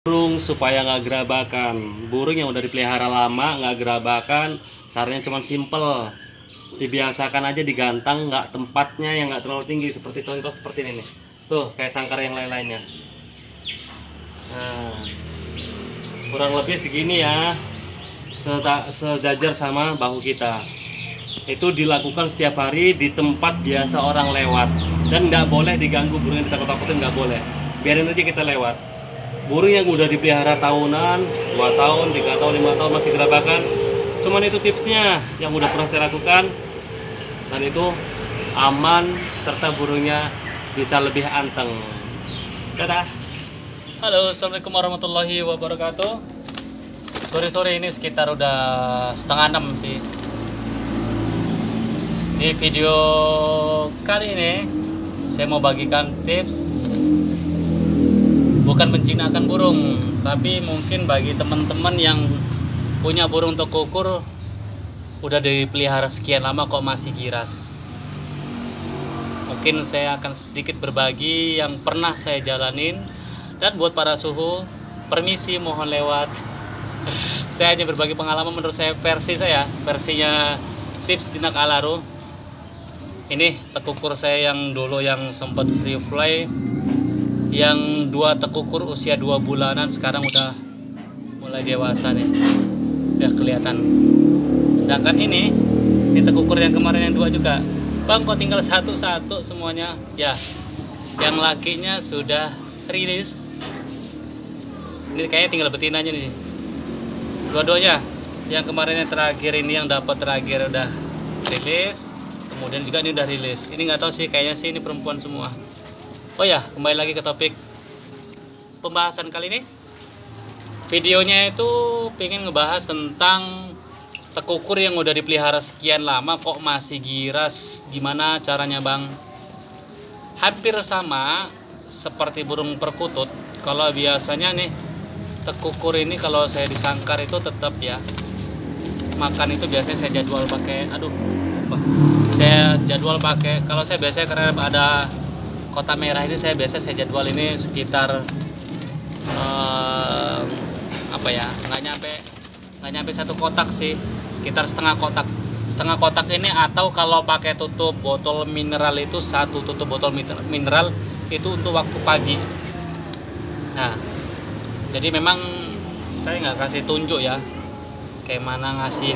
Burung supaya nggak gerabakan. Burung yang udah dipelihara lama nggak gerabakan, caranya cuma simple. Dibiasakan aja digantang, nggak tempatnya yang nggak terlalu tinggi, seperti contoh seperti ini nih. Tuh kayak sangkar yang lain-lainnya. Nah, kurang lebih segini ya, sejajar sama bahu kita. Itu dilakukan setiap hari di tempat biasa orang lewat, dan nggak boleh diganggu. Burung yang ditakut-takutin nggak boleh, biarin aja kita lewat. Burung yang udah dipelihara tahunan, 2 tahun, 3 tahun, 5 tahun masih gerabakan, cuman itu tipsnya yang udah pernah saya lakukan, dan itu aman serta burungnya bisa lebih anteng. Dadah. Halo, assalamualaikum warahmatullahi wabarakatuh. Sore-sore ini sekitar udah 5:30 sih. Di video kali ini saya mau bagikan tips, bukan menjinakkan burung, tapi mungkin bagi teman-teman yang punya burung tekukur udah dipelihara sekian lama kok masih giras. Mungkin saya akan sedikit berbagi yang pernah saya jalanin, dan buat para suhu, permisi mohon lewat. Saya hanya berbagi pengalaman menurut saya, versinya tips jinak alaru. Ini tekukur saya yang dulu yang sempat free fly, yang 2 tekukur usia 2 bulanan, sekarang udah mulai dewasa nih, udah kelihatan. Sedangkan ini tekukur yang kemarin yang 2 juga, bang kok tinggal satu semuanya ya. Yang lakinya sudah rilis, ini kayaknya tinggal betinanya nih, dua-duanya. Yang kemarin yang terakhir ini, yang dapat terakhir udah rilis, kemudian juga ini udah rilis. Ini nggak tahu sih, kayaknya sih ini perempuan semua. Oh ya, kembali lagi ke topik pembahasan kali ini. Videonya itu pengen ngebahas tentang tekukur yang udah dipelihara sekian lama kok masih giras. Gimana caranya bang? Hampir sama seperti burung perkutut. Kalau biasanya nih tekukur ini kalau saya disangkar itu tetap ya, makan itu biasanya saya jadwal pakai, kalau saya biasanya karena ada kota merah ini, saya jadwal ini sekitar nggak nyampe 1 kotak sih, sekitar setengah kotak ini. Atau kalau pakai tutup botol mineral itu, 1 tutup botol mineral itu untuk waktu pagi. Nah, jadi memang saya nggak kasih tunjuk ya kayak mana ngasih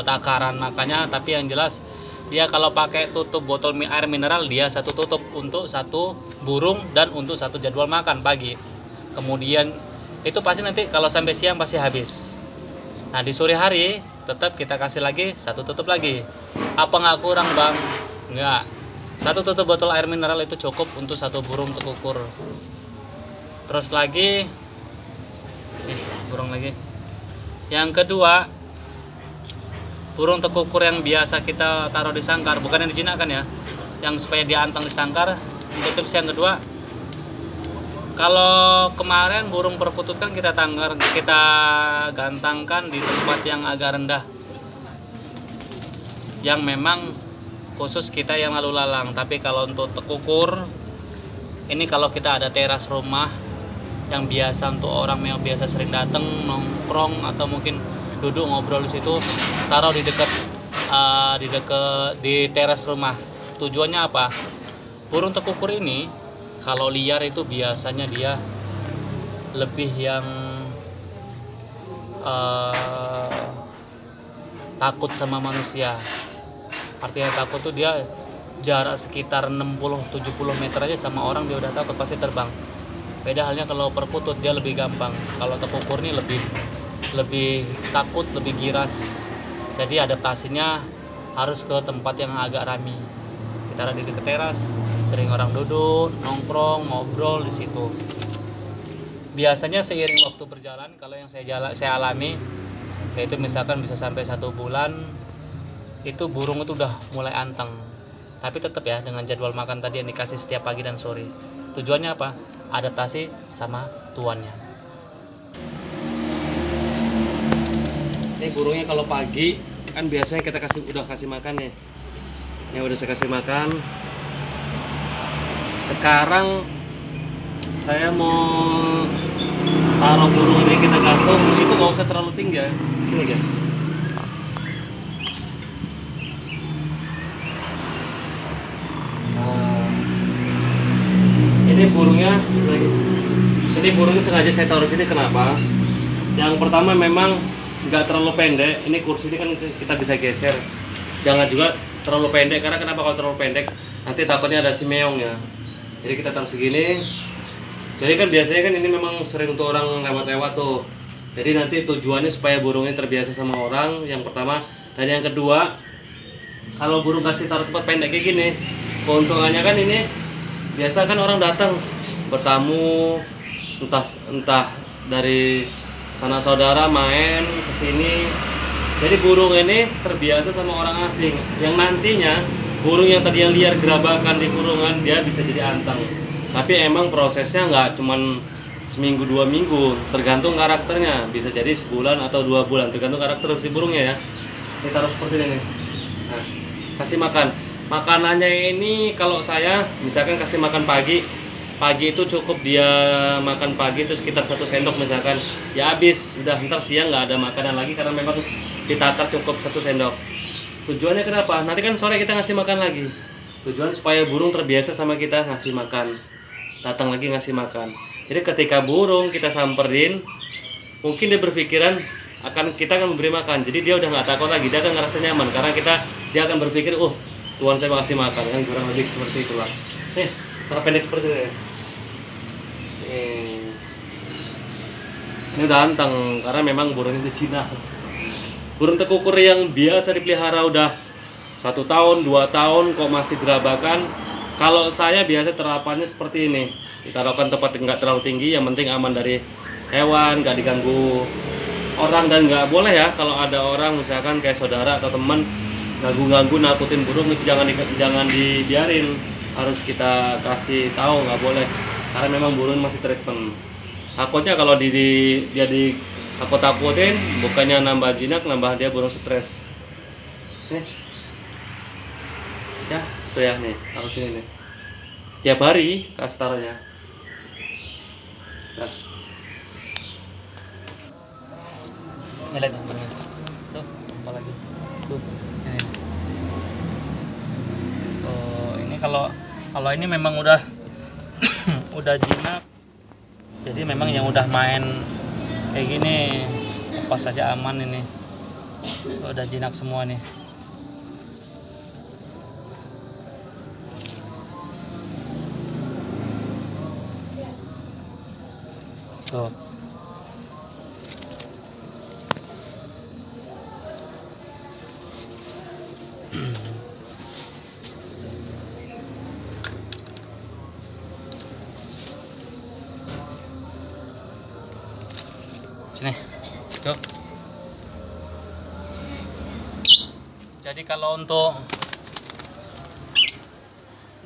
takaran makanya, tapi yang jelas dia kalau pakai tutup botol air mineral, dia 1 tutup untuk 1 burung dan untuk 1 jadwal makan pagi. Kemudian itu pasti nanti kalau sampai siang pasti habis. Nah, di sore hari tetap kita kasih lagi 1 tutup lagi. Apa nggak kurang bang? Nggak. 1 tutup botol air mineral itu cukup untuk 1 burung tekukur. Terus lagi nih, burung lagi. Yang kedua, burung tekukur yang biasa kita taruh di sangkar, bukan yang dijinakkan ya, yang supaya dia anteng di sangkar. Untuk tips yang kedua, kalau kemarin burung perkutut kan kita gantangkan di tempat yang agak rendah, yang memang khusus kita yang lalu lalang. Tapi kalau untuk tekukur ini, kalau kita ada teras rumah yang biasa untuk orang yang biasa sering datang nongkrong atau mungkin duduk ngobrol di situ, taruh di teras rumah. Tujuannya apa? Burung tekukur ini kalau liar itu biasanya dia lebih yang takut sama manusia. Artinya takut tuh dia jarak sekitar 60-70 meter aja sama orang dia udah takut, pasti terbang. Beda halnya kalau perkutut, dia lebih gampang. Kalau tekukur ini lebih takut, lebih giras. Jadi adaptasinya harus ke tempat yang agak rami. Kita ada di dekat teras, sering orang duduk, nongkrong, ngobrol di situ. Biasanya seiring waktu berjalan, kalau yang saya alami, yaitu misalkan bisa sampai 1 bulan, itu burung itu udah mulai anteng. Tapi tetap ya dengan jadwal makan tadi yang dikasih setiap pagi dan sore. Tujuannya apa? Adaptasi sama tuannya. Ini burungnya kalau pagi kan biasanya kita udah kasih makan nih. Ini udah saya kasih makan. Sekarang saya mau taruh burung ini kita gantung, itu nggak usah terlalu tinggi ya. Sini ya. Ini burungnya, ini burungnya sengaja saya taruh sini kenapa? Yang pertama memang nggak terlalu pendek. Ini kursi ini kan kita bisa geser. Jangan juga terlalu pendek, karena kenapa kalau terlalu pendek nanti takutnya ada si meongnya. Jadi kita taruh segini. Jadi kan biasanya kan ini memang sering untuk orang lewat-lewat tuh. Jadi nanti tujuannya supaya burungnya terbiasa sama orang, yang pertama. Dan yang kedua, kalau burung kasih taruh tempat pendek kayak gini, keuntungannya kan ini biasa kan orang datang bertamu, entah dari sana saudara main ke sini. Jadi burung ini terbiasa sama orang asing, yang nantinya burung yang tadi yang liar gerabakan di kurungan dia bisa jadi antang. Tapi emang prosesnya nggak cuman seminggu 2 minggu, tergantung karakternya. Bisa jadi sebulan atau 2 bulan, tergantung karakter si burungnya ya. Kita taruh seperti ini. Nah, kasih makan. Makanannya ini kalau saya misalkan kasih makan pagi itu cukup dia makan pagi itu sekitar 1 sendok misalkan. Ya habis, udah ntar siang nggak ada makanan lagi karena memang ditakar cukup 1 sendok. Tujuannya kenapa? Nanti kan sore kita ngasih makan lagi. Tujuan supaya burung terbiasa sama kita ngasih makan. Datang lagi ngasih makan. Jadi ketika burung kita samperin, mungkin dia berpikiran kita akan memberi makan. Jadi dia udah nggak takut lagi, dia akan ngerasa nyaman karena dia akan berpikir, oh Tuhan saya kasih makan, kan kurang lebih seperti itulah. Cara pendek seperti ini. Ini udah antang karena memang burung itu Cina. Burung tekukur yang biasa dipelihara udah 1 tahun, 2 tahun kok masih gerabakan. Kalau saya biasa terapannya seperti ini, ditaruhkan tempat nggak terlalu tinggi, yang penting aman dari hewan, nggak diganggu orang, dan nggak boleh ya kalau ada orang misalkan kayak saudara atau teman ganggu-ganggu nakutin burung, jangan dibiarin, harus kita kasih tahu, nggak boleh, karena memang burung masih treatment. Takutnya kalau dia takut-takutin, bukannya nambah jinak, nambah dia burung stres. Nih, ya, tuh ya nih, harus ini nih. Tiap hari kastarnya. Nah. Ini lihat nomornya. Tuh, apa lagi? Tuh, ini. Oh, ini kalau ini memang udah udah jinak. Jadi memang yang udah main kayak gini pas saja aman ini. Udah jinak semua nih. Tuh. Sini. Tuh. Jadi kalau untuk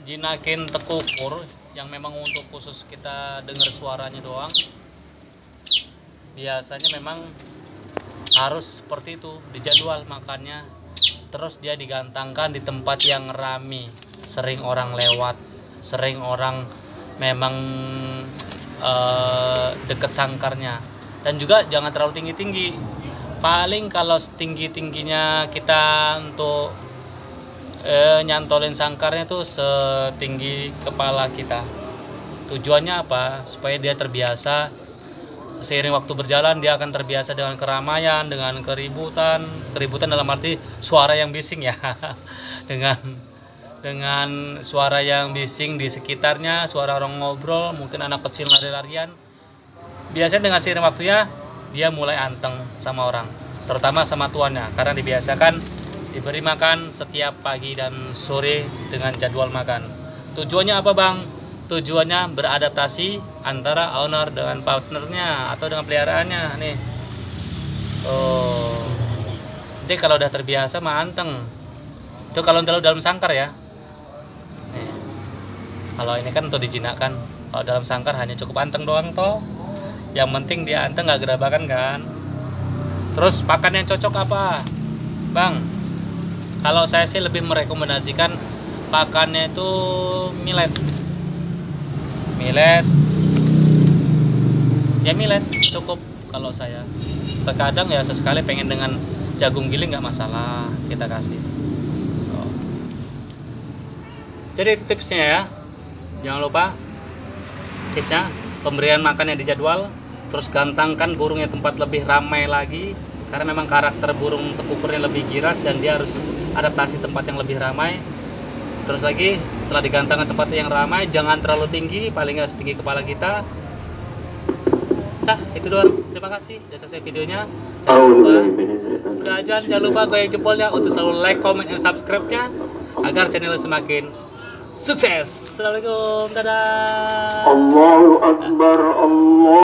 jinakin tekukur yang memang untuk khusus kita dengar suaranya doang, biasanya memang harus seperti itu, dijadwal makannya, terus dia digantangkan di tempat yang rame, sering orang lewat, sering orang memang deket sangkarnya, dan juga jangan terlalu tinggi-tinggi. Paling kalau setinggi-tingginya kita untuk nyantolin sangkarnya tuh setinggi kepala kita. Tujuannya apa? Supaya dia terbiasa. Seiring waktu berjalan dia akan terbiasa dengan keramaian, dengan keributan dalam arti suara yang bising ya. dengan suara yang bising di sekitarnya, suara orang ngobrol, mungkin anak kecil lari-larian. Biasanya dengan seiring waktunya dia mulai anteng sama orang, terutama sama tuannya, karena dibiasakan diberi makan setiap pagi dan sore dengan jadwal makan. Tujuannya apa, Bang? Tujuannya beradaptasi antara owner dengan partnernya atau dengan peliharaannya nih. Oh. Jadi kalau udah terbiasa mah anteng. Itu kalau terlalu dalam sangkar ya. Nih. Kalau ini kan untuk dijinakkan. Kalau dalam sangkar hanya cukup anteng doang toh. Yang penting dia anteng, nggak gerabakan kan. Terus pakan yang cocok apa, Bang? Kalau saya sih lebih merekomendasikan pakannya itu millet. ya millet cukup kalau saya. Terkadang ya sesekali pengen dengan jagung giling nggak masalah kita kasih. Oh. Jadi itu tipsnya ya, jangan lupa tipsnya pemberian makan yang dijadwal, terus gantangkan burungnya tempat lebih ramai lagi karena memang karakter burung tekukurnya lebih giras dan dia harus adaptasi tempat yang lebih ramai. Terus lagi setelah digantangkan tempat yang ramai, jangan terlalu tinggi, paling nggak setinggi kepala kita. Nah itu doang, terima kasih udah selesai videonya. Jangan lupa udah aja, jangan lupa goyang jempolnya untuk selalu like, comment, dan subscribe-nya agar channel semakin sukses. Assalamualaikum, dadah. Allahu Akbar, Allah.